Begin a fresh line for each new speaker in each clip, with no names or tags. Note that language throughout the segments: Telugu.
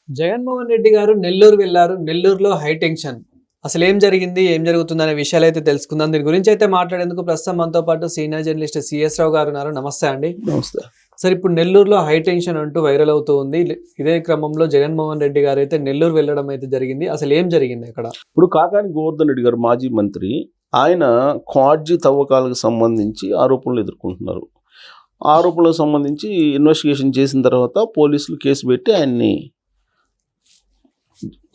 జగన్మోహన్ రెడ్డి గారు నెల్లూరు వెళ్లారు. నెల్లూరులో హై టెన్షన్. అసలు ఏం జరిగింది? ఏం జరుగుతుందనే విషయాలైతే తెలుసుకుందాం. దీని గురించి అయితే మాట్లాడేందుకు ప్రస్తుతం మనతో పాటు సీనియర్ జర్నలిస్ట్ సిఎస్ రావు గారు ఉన్నారు. నమస్తే అండి.
నమస్తే.
సార్, ఇప్పుడు నెల్లూరులో హై టెన్షన్ అంటూ వైరల్ అవుతూ ఉంది. ఇదే క్రమంలో జగన్మోహన్ రెడ్డి గారు అయితే నెల్లూరు వెళ్ళడం అయితే జరిగింది. అసలు ఏం జరిగింది అక్కడ?
ఇప్పుడు కాకాని గోవర్ధన్ రెడ్డి గారు మాజీ మంత్రి, ఆయన క్వాడ్జీ తవ్వకాలకు సంబంధించి ఆరోపణలు ఎదుర్కొంటున్నారు. ఆరోపణలకు సంబంధించి ఇన్వెస్టిగేషన్ చేసిన తర్వాత పోలీసులు కేసు పెట్టి ఆయన్ని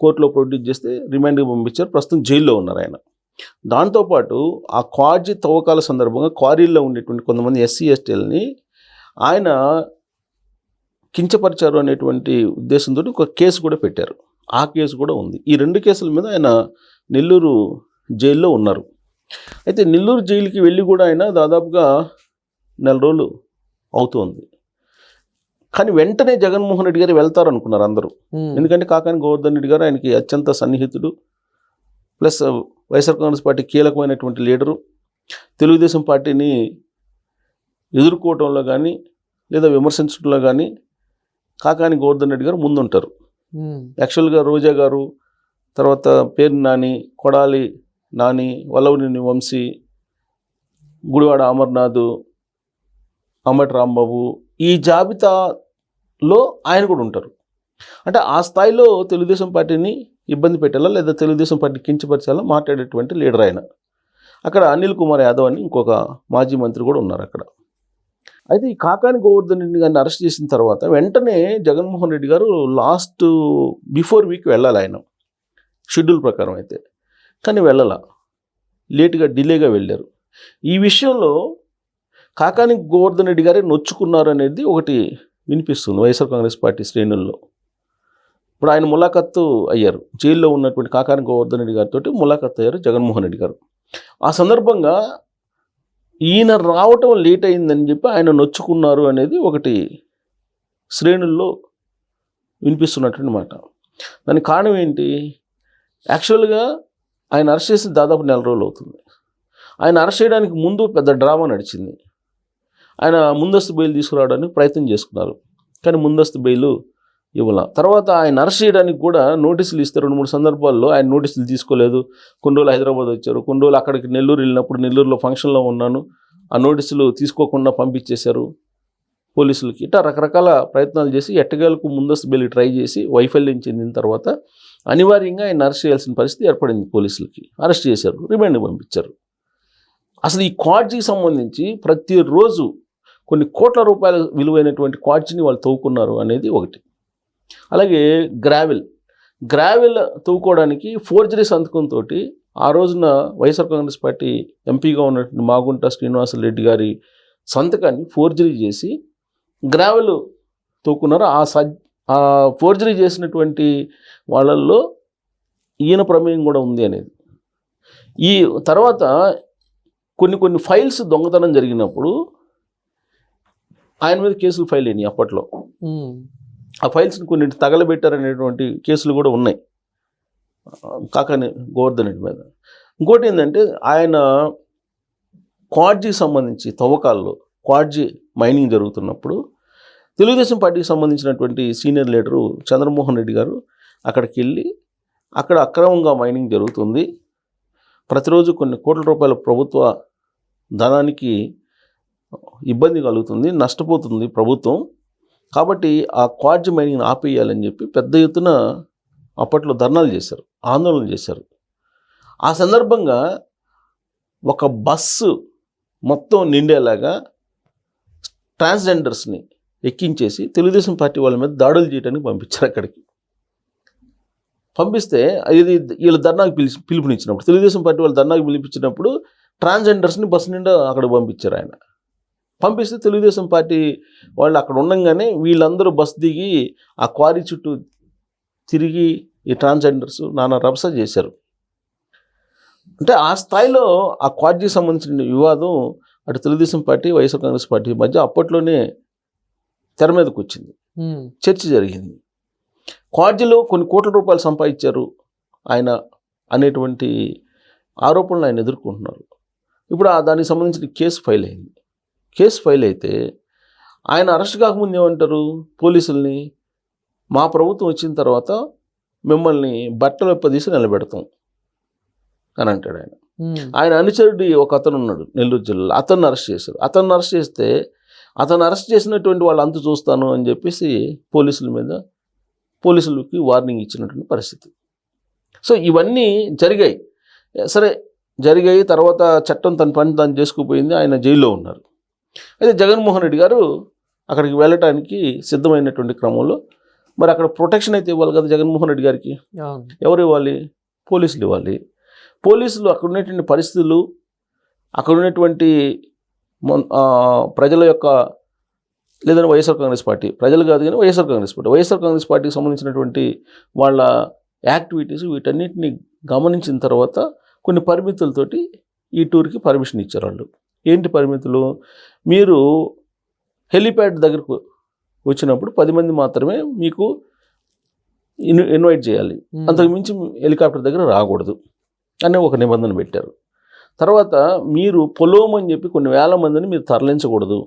కోర్టులో ప్రొడ్యూస్ చేస్తే రిమాండ్కి పంపించారు. ప్రస్తుతం జైల్లో ఉన్నారు ఆయన. దాంతోపాటు ఆ క్వాడ్జీ తవ్వకాల సందర్భంగా క్వారీల్లో ఉండేటువంటి కొంతమంది ఎస్సీ ఎస్టీలని ఆయన కించపరిచారు అనేటువంటి ఉద్దేశంతో ఒక కేసు కూడా పెట్టారు. ఆ కేసు కూడా ఉంది. ఈ రెండు కేసుల మీద ఆయన నెల్లూరు జైల్లో ఉన్నారు. అయితే నెల్లూరు జైలుకి వెళ్ళి కూడా ఆయన దాదాపుగా 4 రోజులు అవుతుంది. కానీ వెంటనే జగన్మోహన్ రెడ్డి గారు వెళ్తారు అనుకున్నారు అందరూ. ఎందుకంటే కాకాని గోవర్ధన్ రెడ్డి గారు ఆయనకి అత్యంత సన్నిహితుడు, ప్లస్ వైఎస్ఆర్ కాంగ్రెస్ పార్టీ కీలకమైనటువంటి లీడరు. తెలుగుదేశం పార్టీని ఎదుర్కోవడంలో కానీ లేదా విమర్శించడంలో కానీ కాకాని గోవర్ధన్ రెడ్డి గారు ముందుంటారు. యాక్చువల్గా రోజా గారు, తర్వాత పేరు నాని, కొడాలి నాని, వల్లభనేని వంశీ, గుడివాడ అమర్నాథ్, అంబటి రాంబాబు, ఈ జాబితాలో ఆయన కూడా ఉంటారు. అంటే ఆ స్థాయిలో తెలుగుదేశం పార్టీని ఇబ్బంది పెట్టాలా లేదా తెలుగుదేశం పార్టీ కించపరచాలా మాట్లాడేటువంటి లీడర్ ఆయన. అక్కడ అనిల్ కుమార్ యాదవ్ అని ఇంకొక మాజీ మంత్రి కూడా ఉన్నారు అక్కడ. అయితే ఈ కాకాని గోవర్ధన్ రెడ్డి గారిని అరెస్ట్ చేసిన తర్వాత వెంటనే జగన్మోహన్ రెడ్డి గారు బిఫోర్ వీక్ వెళ్ళాలి ఆయన షెడ్యూల్ ప్రకారం అయితే. కానీ వెళ్ళాల, లేటుగా డిలేగా వెళ్ళారు. ఈ విషయంలో కాకాని గోవర్ధన్ రెడ్డి గారే నొచ్చుకున్నారు అనేది ఒకటి వినిపిస్తుంది వైఎస్ఆర్ కాంగ్రెస్ పార్టీ శ్రేణుల్లో. ఇప్పుడు ఆయన ములాఖత్తు అయ్యారు, జైల్లో ఉన్నటువంటి కాకాని గోవర్ధన్ రెడ్డి గారితో ములాఖత్తు అయ్యారు జగన్మోహన్ రెడ్డి గారు. ఆ సందర్భంగా ఈయన రావటం లేట్ అయిందని చెప్పి ఆయన నొచ్చుకున్నారు అనేది ఒకటి శ్రేణుల్లో వినిపిస్తున్నటువంటి మాట. దానికి కారణం ఏంటి? యాక్చువల్గా ఆయన అరెస్ట్ చేసి దాదాపు 4 రోజులు అవుతుంది. ఆయన అరెస్ట్ చేయడానికి ముందు పెద్ద డ్రామా నడిచింది. ఆయన ముందస్తు బెయిల్ తీసుకురావడానికి ప్రయత్నం చేసుకున్నారు, కానీ ముందస్తు బెయిల్ ఇవ్వాల. తర్వాత ఆయన అరెస్ట్ చేయడానికి కూడా నోటీసులు ఇస్తే 2-3 సందర్భాల్లో ఆయన నోటీసులు తీసుకోలేదు. కొన్ని రోజులు హైదరాబాద్ వచ్చారు, కొన్ని రోజులు అక్కడికి నెల్లూరు వెళ్ళినప్పుడు నెల్లూరులో ఫంక్షన్లో ఉన్నాను, ఆ నోటీసులు తీసుకోకుండా పంపించేశారు పోలీసులకి. ఇట్లా రకరకాల ప్రయత్నాలు చేసి ఎట్టగాలకు ముందస్తు బెయిల్ ట్రై చేసి వైఫల్యం చెందిన తర్వాత అనివార్యంగా ఆయన అరెస్ట్ చేయాల్సిన పరిస్థితి ఏర్పడింది. పోలీసులకి అరెస్ట్ చేశారు, రిమాండ్కి పంపించారు. అసలు ఈ క్వాడ్జీకి సంబంధించి ప్రతిరోజు కొన్ని కోట్ల రూపాయల విలువైనటువంటి క్వాడ్జీని వాళ్ళు తవ్వుకున్నారు అనేది ఒకటి. అలాగే గ్రావెల్ తవ్వుకోవడానికి ఫోర్జరీ సంతకంతో ఆ రోజున వైఎస్ఆర్ కాంగ్రెస్ పార్టీ ఎంపీగా ఉన్నటువంటి మాగుంట శ్రీనివాసరెడ్డి గారి సంతకాన్ని ఫోర్జరీ చేసి గ్రావెల్ తవ్వుకున్నారు. ఆ ఫోర్జరీ చేసినటువంటి వాళ్ళల్లో ఈయన ప్రమేయం కూడా ఉంది అనేది. ఈ తర్వాత కొన్ని ఫైల్స్ దొంగతనం జరిగినప్పుడు ఆయన మీద కేసులు ఫైల్ అయినాయి అప్పట్లో. ఆ ఫైల్స్ని కొన్ని తగలబెట్టారనేటువంటి కేసులు కూడా ఉన్నాయి కాకాని గోవర్ధన్ రెడ్డి మీద. ఇంకోటి ఏంటంటే ఆయన క్వాడ్జీకి సంబంధించి తవ్వకాల్లో క్వాడ్జీ మైనింగ్ జరుగుతున్నప్పుడు తెలుగుదేశం పార్టీకి సంబంధించినటువంటి సీనియర్ లీడరు చంద్రమోహన్ రెడ్డి గారు అక్కడికి వెళ్ళి అక్కడ అక్రమంగా మైనింగ్ జరుగుతుంది, ప్రతిరోజు కొన్ని కోట్ల రూపాయల ప్రభుత్వ ధనానికి ఇబ్బంది కలుగుతుంది, నష్టపోతుంది ప్రభుత్వం, కాబట్టి ఆ క్వాడ్జీ మైనింగ్ని ఆపేయాలని చెప్పి పెద్ద ఎత్తున అప్పట్లో ధర్నాలు చేశారు, ఆందోళన చేశారు. ఆ సందర్భంగా ఒక బస్సు మొత్తం నిండేలాగా ట్రాన్స్జెండర్స్ని ఎక్కించేసి తెలుగుదేశం పార్టీ వాళ్ళ మీద దాడులు చేయడానికి పంపించారు. అక్కడికి పంపిస్తే ఇది వీళ్ళ ధర్నాకు పిలుపునిచ్చినప్పుడు, తెలుగుదేశం పార్టీ వాళ్ళు ధర్నాకు పిలిపించినప్పుడు ట్రాన్స్జెండర్స్ని బస్సు నిండా అక్కడికి పంపించారు. ఆయన పంపిస్తే తెలుగుదేశం పార్టీ వాళ్ళు అక్కడ ఉండగానే వీళ్ళందరూ బస్సు దిగి ఆ క్వారీ చుట్టూ తిరిగి ఈ ట్రాన్స్జెండర్స్ నానా రభస చేశారు. అంటే ఆ స్థాయిలో ఆ క్వాడ్జీకి సంబంధించిన వివాదం అటు తెలుగుదేశం పార్టీ వైఎస్ఆర్ కాంగ్రెస్ పార్టీ మధ్య అప్పట్లోనే తెర మీదకి వచ్చింది, చర్చ జరిగింది. క్వాడ్జీలో కొన్ని కోట్ల రూపాయలు సంపాదించారు ఆయన అనేటువంటి ఆరోపణలు ఆయన ఎదుర్కొంటున్నారు. ఇప్పుడు దానికి సంబంధించిన కేసు ఫైల్ అయింది. కేసు ఫైల్ అయితే ఆయన అరెస్ట్ కాకముందు ఏమంటారు పోలీసుల్ని, మా ప్రభుత్వం వచ్చిన తర్వాత మిమ్మల్ని బట్టలు ఎప్పదీసి నిలబెడతాం అని అంటాడు ఆయన. ఆయన అనుచరుడు ఒక అతను ఉన్నాడు నెల్లూరు జిల్లాలో, అతన్ని అరెస్ట్ చేశారు. అతన్ని అరెస్ట్ చేస్తే అతను అరెస్ట్ చేసినటువంటి వాళ్ళు అంతు చూస్తాను అని చెప్పేసి పోలీసులకి వార్నింగ్ ఇచ్చినటువంటి పరిస్థితి. సో ఇవన్నీ జరిగాయి. సరే జరిగాయి, తర్వాత చట్టం తన పని తాను చేసుకుపోయింది, ఆయన జైల్లో ఉన్నారు. అయితే జగన్మోహన్ రెడ్డి గారు అక్కడికి వెళ్ళటానికి సిద్ధమైనటువంటి క్రమంలో మరి అక్కడ ప్రొటెక్షన్ అయితే ఇవ్వాలి కదా జగన్మోహన్ రెడ్డి గారికి. ఎవరు ఇవ్వాలి? పోలీసులు ఇవ్వాలి. పోలీసులు అక్కడ ఉన్నటువంటి పరిస్థితులు, అక్కడ ఉన్నటువంటి ప్రజల యొక్క, లేదంటే వైఎస్ఆర్ కాంగ్రెస్ పార్టీ, ప్రజలు కాదు కానీ వైఎస్ఆర్ కాంగ్రెస్ పార్టీకి సంబంధించినటువంటి వాళ్ళ యాక్టివిటీస్ వీటన్నిటిని గమనించిన తర్వాత కొన్ని పరిమితులతోటి ఈ టూర్కి పర్మిషన్ ఇచ్చారు వాళ్ళు. ఏంటి పరిమితులు? మీరు హెలిప్యాడ్ దగ్గరకు వచ్చినప్పుడు 10 మంది మాత్రమే మీకు ఇన్వైట్ చేయాలి, అంతకు మించి హెలికాప్టర్ దగ్గర రాకూడదు అనే ఒక నిబంధన పెట్టారు. తర్వాత మీరు పొలోమ్ అని చెప్పి కొన్ని వేల మందిని మీరు తరలించకూడదు,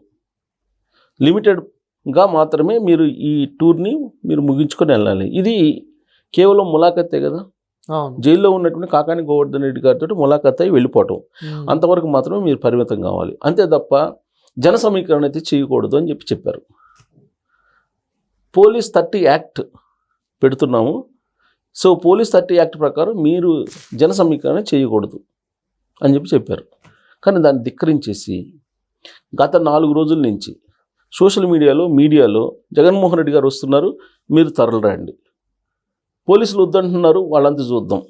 లిమిటెడ్గా మాత్రమే మీరు ఈ టూర్ని మీరు ముగించుకొని వెళ్ళాలి. ఇది కేవలం ములాఖతే కదా, జైల్లో ఉన్నటువంటి కాకాని గోవర్ధన్ రెడ్డి గారితో ములాఖత్ అయి వెళ్ళిపోవటం, అంతవరకు మాత్రమే మీరు పరిమితం కావాలి, అంతే తప్ప జన సమీకరణ అయితే చేయకూడదు అని చెప్పారు. పోలీస్ 30 యాక్ట్ పెడుతున్నాము, సో పోలీస్ 30 యాక్ట్ ప్రకారం మీరు జన సమీకరణ చేయకూడదు అని చెప్పారు. కానీ దాన్ని ధిక్కరించేసి గత 4 రోజుల నుంచి సోషల్ మీడియాలో జగన్మోహన్ రెడ్డి గారు వస్తున్నారు, మీరు తరలిరండి, పోలీసులు వద్దంటున్నారు, వాళ్ళంతా చూద్దాం,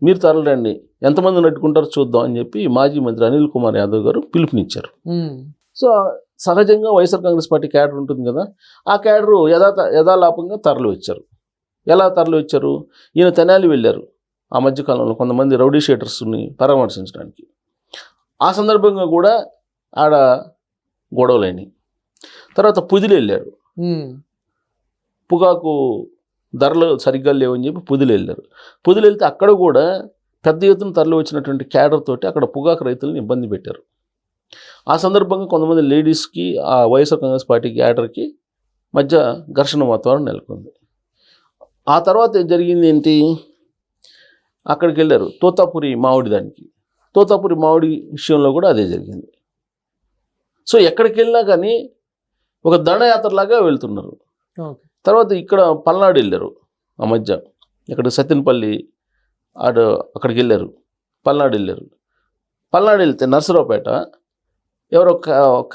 మీరు తరలిరండి, ఎంతమంది నట్టుకుంటారో చూద్దాం అని చెప్పి మాజీ మంత్రి అనిల్ కుమార్ యాదవ్ గారు పిలుపునిచ్చారు. సో సహజంగా వైఎస్ఆర్ కాంగ్రెస్ పార్టీ క్యాడర్ ఉంటుంది కదా, ఆ క్యాడరు యథాలాపంగా తరలి వచ్చారు. ఎలా తరలి వచ్చారు? ఈయన తెనాలి వెళ్ళారు ఆ మధ్యకాలంలో కొంతమంది రౌడీ షీటర్స్ని పరామర్శించడానికి. ఆ సందర్భంగా కూడా ఆడ గొడవలైనవి. తర్వాత పుదిలి వెళ్ళారు, పొగాకు ధరలు సరిగ్గా లేవని చెప్పి పుదిలి వెళ్ళారు. పుదిలి వెళ్తే అక్కడ కూడా పెద్ద ఎత్తున తరలి వచ్చినటువంటి క్యాడర్ తోటి అక్కడ పొగాకు రైతులను ఇబ్బంది పెట్టారు. ఆ సందర్భంగా కొంతమంది లేడీస్కి ఆ వైఎస్ఆర్ కాంగ్రెస్ పార్టీ క్యాడర్కి మధ్య ఘర్షణ వాతావరణం నెలకొంది. ఆ తర్వాత జరిగింది ఏంటి? అక్కడికి వెళ్ళారు తోతాపురి మామిడి విషయంలో కూడా అదే జరిగింది. సో ఎక్కడికి వెళ్ళినా కానీ ఒక దండయాత్రలాగా వెళ్తున్నారు. తర్వాత ఇక్కడ పల్నాడు వెళ్ళారు, ఆ మధ్య ఇక్కడ సత్యనపల్లి అక్కడికి వెళ్ళారు, పల్నాడు వెళ్తే నర్సరావుపేట ఎవరో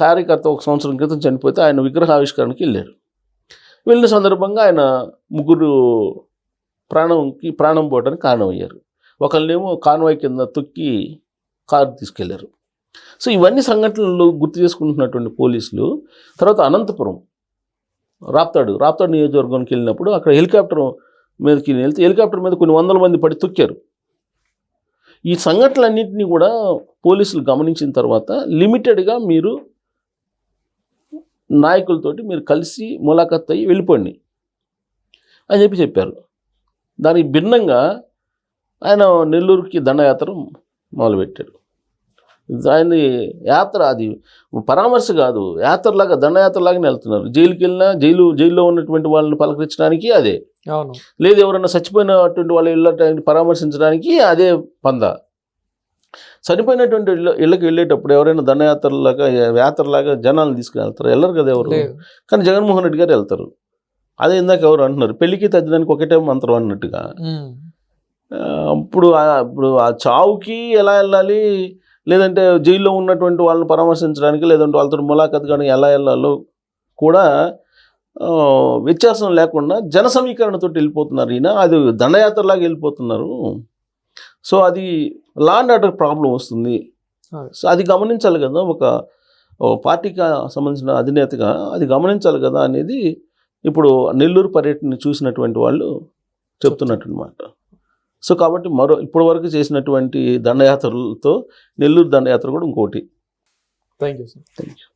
కార్యకర్త 1 సంవత్సరం క్రితం చనిపోతే ఆయన విగ్రహావిష్కరణకి వెళ్ళిన సందర్భంగా ఆయన 3 ప్రాణం పోవడానికి కారణమయ్యారు. ఒకళ్ళనేమో కాన్వాయ్ కింద తొక్కి కారు తీసుకెళ్లారు. సో ఇవన్నీ సంఘటనలు గుర్తు చేసుకుంటున్నటువంటి పోలీసులు తర్వాత అనంతపురం రాప్తాడు నియోజకవర్గానికి వెళ్ళినప్పుడు అక్కడ హెలికాప్టర్ మీదకి వెళ్తే హెలికాప్టర్ మీద కొన్ని 100 మంది పడి తొక్కారు. ఈ సంఘటనలన్నింటినీ కూడా పోలీసులు గమనించిన తర్వాత లిమిటెడ్గా మీరు నాయకులతోటి మీరు కలిసి ములాఖత్ అయ్యి వెళ్ళిపోండి అని చెప్పారు. దానికి భిన్నంగా ఆయన నెల్లూరుకి దండయాత్ర మొదలుపెట్టారు. ఆయన యాత్ర అది పరామర్శ కాదు, యాత్రలాగా దండయాత్రలాగానే వెళ్తున్నారు. జైలుకి వెళ్ళినా జైల్లో ఉన్నటువంటి వాళ్ళని పలకరించడానికి అదే, లేదు ఎవరైనా చచ్చిపోయినటువంటి వాళ్ళు ఇళ్ళ పరామర్శించడానికి అదే పంద. చనిపోయినటువంటి ఇళ్ళకి వెళ్ళేటప్పుడు ఎవరైనా యాత్రలాగా జనాలను తీసుకుని వెళ్తారు? వెళ్ళరు కదా ఎవరు. కానీ జగన్మోహన్ రెడ్డి గారు వెళ్తారు. అదే ఇందాక ఎవరు అంటున్నారు, పెళ్లికి తగ్గడానికి ఒకటే మంత్రం అన్నట్టుగా. ఇప్పుడు ఆ చావుకి ఎలా వెళ్ళాలి, లేదంటే జైల్లో ఉన్నటువంటి వాళ్ళని పరామర్శించడానికి, లేదంటే వాళ్ళతో ములాఖత్ కానీ ఎలా వెళ్ళాలో కూడా వ్యత్యాసం లేకుండా జన సమీకరణతో వెళ్ళిపోతున్నారు. ఈయన అది దండయాత్రలాగా వెళ్ళిపోతున్నారు. సో అది లా అండ్ ఆర్డర్ ప్రాబ్లం వస్తుంది. సో అది గమనించాలి కదా, ఒక పార్టీకి సంబంధించిన అధినేతగా అది గమనించాలి కదా అనేది ఇప్పుడు నెల్లూరు పర్యటన చూసినటువంటి వాళ్ళు చెప్తున్నట్టు మాట. సో కాబట్టి ఇప్పటి వరకు చేసినటువంటి దండయాత్రలతో నెల్లూరు దండయాత్ర కూడా ఇంకోటి.
Thank you sir.
Thank you.